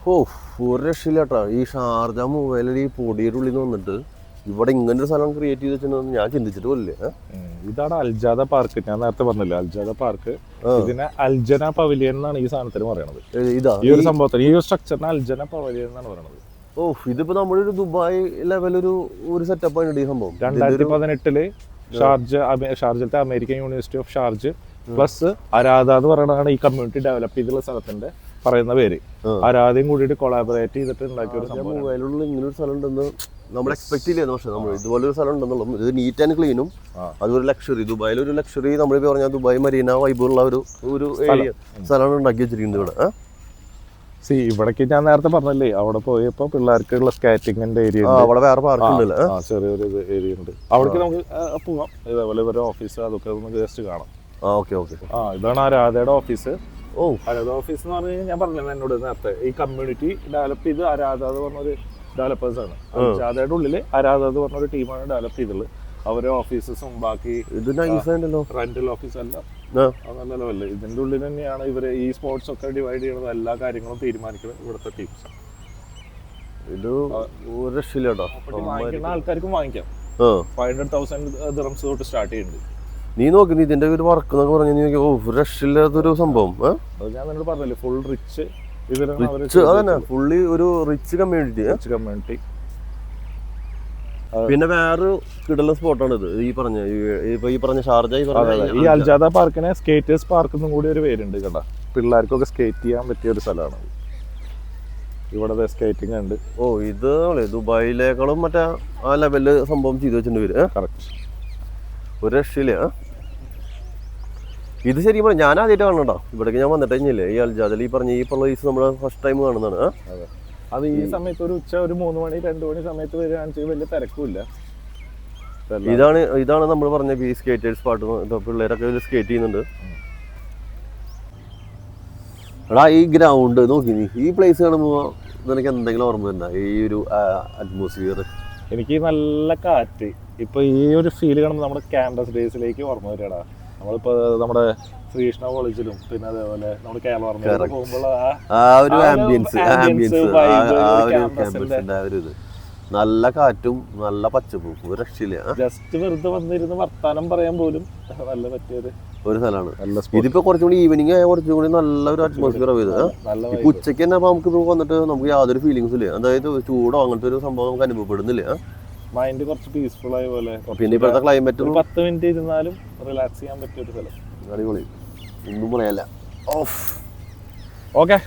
ഓ ഒരു രക്ഷയില്ല കേട്ടോ. ഈ ഷാർജ മൊബൈലിൽ ഈ പൊടിയുടെ ഉള്ളിൽ നിന്ന് വന്നിട്ട് ഇവിടെ ഇങ്ങനൊരു സ്ഥലം ക്രിയേറ്റ് ചെയ്ത് വെച്ചിട്ടുണ്ടെന്ന് ഞാൻ ചിന്തിച്ചിട്ട് പോലില്ലേ. ഇതാണ് അൽജാദ പാർക്ക്. ഞാൻ നേരത്തെ പറഞ്ഞില്ല അൽജാദ പാർക്ക്. ഇതിനെ അൽജന പവലിയൻ എന്നാണ് ഈ സാധനത്തിന് പറയണത്. ഇതാ ഈ ഒരു സംഭവത്തിന് ഈ ഒരു സ്ട്രക്ചറിന് അൽജന പവലിയൻ എന്നാണ് പറയുന്നത്. ഓ ഇതിപ്പോ നമ്മുടെ ഒരു ദുബായ് ലെവലൊരു സംഭവം 2018 ഷാർജത്തെ American university of Sharjah plus അരാധ എന്ന് പറയുന്നതാണ് ഈ കമ്മ്യൂണിറ്റി ഡെവലപ്പ് ചെയ്തുള്ള സ്ഥലത്തിന്റെ പറയുന്ന പേര്. അരാധയും കൂടിയിട്ട് കൊളാബറേറ്റ് ചെയ്തിട്ട് ഉണ്ടാക്കിയ ഒരു സംഭവം. മൊബൈലുള്ള ഇങ്ങനൊരു സ്ഥലം ഉണ്ടെന്ന് നമ്മൾ എക്സ്പെക്ട് ചെയ്യില്ലായിരുന്നു. പക്ഷെ നമ്മൾ ഇതുപോലൊരു സ്ഥലം ഉണ്ടെന്നുള്ളൂ. ഇത് നീറ്റ് ആൻഡ് ക്ലീനും അതൊരു ലക്ഷറി. ദുബായിലൊരു ലക്ഷറി നമ്മളിപ്പോ പറഞ്ഞാൽ ദുബായ് മരീന വൈബുള്ള ഒരു ഏരിയ സ്ഥലമാണ് ഉണ്ടാക്കി വെച്ചിരിക്കുന്നത് ഇവിടെ. ഇവിടേക്ക് ഞാൻ നേരത്തെ പറഞ്ഞല്ലേ, അവിടെ പോയപ്പോ പിള്ളേർക്കുള്ള സ്കേറ്റിംഗിന്റെ ഏരിയ അവിടെ വേറെ പാർക്ക് ഉണ്ടല്ലോ, ചെറിയൊരു ഏരിയ ഉണ്ട്. അവിടേക്ക് നമുക്ക് പോവാം. ഇതേപോലെ ഇവരുടെ ഓഫീസ് അതൊക്കെ നമുക്ക് ജസ്റ്റ് കാണാം. ഇതാണ് അരാധയുടെ ഓഫീസ്. അരാധ ഓഫീസ് എന്ന് പറഞ്ഞു കഴിഞ്ഞാൽ ഞാൻ പറഞ്ഞില്ല എന്നോട് നേരത്തെ, ഈ കമ്മ്യൂണിറ്റി ഡെവലപ്പ് ചെയ്ത് അരാധ എന്ന് പറഞ്ഞൊരു ഡെവലപ്പേഴ്സ് ആണ്. അരാധയുടെ ഉള്ളില് അരാധ എന്ന് പറഞ്ഞൊരു ടീമാണ് ഡെവലപ്പ് ചെയ്തുള്ളത്. അവരെ ഓഫീസസും ബാക്കി റെന്റൽ ഓഫീസ് എല്ലാം നല്ല ലെവലില് ഇതിന്റെ ഉള്ളിൽ തന്നെയാണ് ഇവര് ഈ സ്പോർട്സ് ഒക്കെ ഡിവൈഡ് ചെയ്യണത്. എല്ലാ കാര്യങ്ങളും തീരുമാനിക്കുന്നത് ഇവിടുത്തെ ടീംസ്. ഇത് ഒരു രക്ഷയില്ല. വാങ്ങിക്കുന്ന ആൾക്കാർക്കും വാങ്ങിക്കാം. 500,000 ദിറംസ് തൊട്ട് സ്റ്റാർട്ട് ചെയ്യുന്നുണ്ട്. നീ നോക്കി ഇതിന്റെ ഒരു വർക്ക് എന്നൊക്കെ പറഞ്ഞു രക്ഷയില്ലാത്തൊരു സംഭവം. ഞാൻ നിന്നോട് പറഞ്ഞില്ലേ, ഫുൾ റിച്ച് അതന്നെ, ഫുള്ളി ഒരു റിച്ച് കമ്മ്യൂണിറ്റി. പിന്നെ വേറൊരു കിടല സ്പോട്ടാണ് ഇത്. ഈ പറഞ്ഞ ഷാർജ ഈ അൽജാദ പാർക്കിനെ സ്കേറ്റേഴ്സ് പാർക്ക് എന്നും കൂടി ഒരു പേരുണ്ട് കേട്ടോ. പിള്ളേർക്കൊക്കെ സ്കേറ്റ് ചെയ്യാൻ പറ്റിയ ഒരു സ്ഥലമാണ് ഇവിടെ. സ്കേറ്റിംഗ് ഉണ്ട്. ഇത് ദുബായിലേക്കാളും മറ്റേ ആ ലെവലില് സംഭവം ചെയ്തു വെച്ചിട്ടുണ്ട്. കറക്റ്റ്, ഒരു രക്ഷയില്ല. ഇത് ശരിക്കും പറഞ്ഞാൽ ഞാൻ ആദ്യമായിട്ട് കാണണോ ഇവിടേക്ക്. ഞാൻ വന്നിട്ട് കഴിഞ്ഞില്ലേ ഈ അൽജാദയിൽ ഈ പറഞ്ഞ ഈ പ്ലേസ് നമ്മൾ ഫസ്റ്റ് ടൈം കാണുന്നതാണ്. അത് ഈ സമയത്ത് ഒരു ഉച്ച ഒരു 3 മണി 2 മണി സമയത്ത് വരികയാണെന്ന് വലിയ തിരക്കുമില്ല. ഇതാണ് നമ്മൾ പറഞ്ഞ ഈ സ്കേറ്റേഴ്സ് പാട്ട്. പിള്ളേരൊക്കെ സ്കേറ്റ് ചെയ്യുന്നുണ്ട്. എടാ ഈ ഗ്രൗണ്ട് നോക്കി, ഈ പ്ലേസ് കാണുമ്പോൾ നിനക്ക് എന്തെങ്കിലും ഓർമ്മ വരുന്ന ഈ ഒരു അറ്റ്മോസ്ഫിയർ? എനിക്ക് നല്ല കാറ്റ്. ഇപ്പൊ ഈ ഒരു ഫീൽ കാണുമ്പോൾ നമ്മുടെ ക്യാമ്പസ് ഡേയ്സിലേക്ക് ഓർമ്മ വരികടാ. നമ്മളിപ്പോ നമ്മുടെ ശ്രീകൃഷ്ണ കോളേജിലും പിന്നെ അതേപോലെ നമ്മുടെ കേരള പോകുമ്പോൾ നല്ല കാറ്റും നല്ല പച്ചപ്പും ഒരു രക്ഷയില്ല. ജസ്റ്റ് വെറുതെ വന്നിരുന്ന് വർത്താനം പറയാൻ പോലും നല്ല പറ്റിയൊരു സ്ഥലമാണ്. ഇതിപ്പോ കുറച്ചുകൂടി ഈവനിങ് ആയ കുറച്ചും കൂടി നല്ലൊരു അറ്റ്മോസ്ഫിയർ ആയത്. ഉച്ചയ്ക്ക് തന്നെ നമുക്ക് വന്നിട്ട് നമുക്ക് യാതൊരു ഫീലിങ്സും ഇല്ല. അതായത് ചൂടോ അങ്ങനത്തെ ഒരു സംഭവം നമുക്ക് അനുഭവപ്പെടുന്നില്ല. മൈൻഡ് കുറച്ച് പീസ്ഫുൾ ആയ പോലെ. പിന്നെ ഇപ്പോഴത്തെ ക്ലൈമറ്റ് 10 മിനിറ്റ് ഇരുന്നാലും റിലാക്സ് ചെയ്യാൻ പറ്റിയ ഒരു സ്ഥലം. അടിപൊളി, ഒന്നും പറയാനില്ല. ഓക്കെ.